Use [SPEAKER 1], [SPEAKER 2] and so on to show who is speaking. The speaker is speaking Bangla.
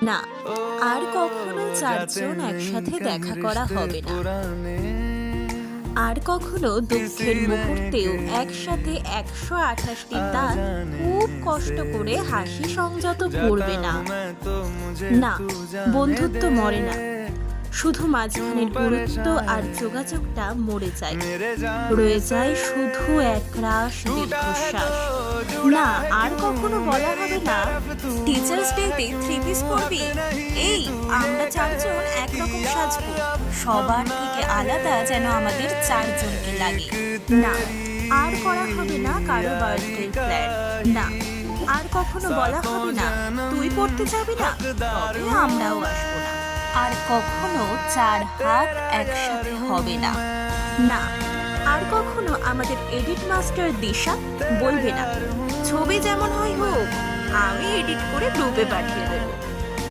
[SPEAKER 1] না, আর কখনো চারজন একসাথে দেখা করা হবে না। আর কখনো দুঃখের মুহূর্তেও একসাথে ১২৮টি দাঁত খুব কষ্ট করে হাসি সংযত করবে না। না, বন্ধুত্ব মরে না, শুধু মাঝখানের গুরুত্ব আর যোগাযোগটা মরে যায়। রয়ে যায় শুধু একরাশ দীর্ঘশ্বাস। না, আর কখনো বলা হবে না টিচার্স ডেতে 3 পিস পরবি, এই আমরা চারজন একরকম সাজবো, সবার থেকে আলাদা যেন আমাদের চারজনকে লাগে। না, আর করা হবে না কারো বার্থডে প্ল্যান। না, আর কখনো বলা হবে না তুই পড়তে যাবি না, তবে আমরাও আসবো না। আর কখনো 4 হাত একসাথে হবে না। না, আর কখনো আমাদের এডিট মাস্টার দিশা বলবে না ছবি যেমন হয় হোক, আমি এডিট করে গ্রুপে পাঠিয়ে দেবো।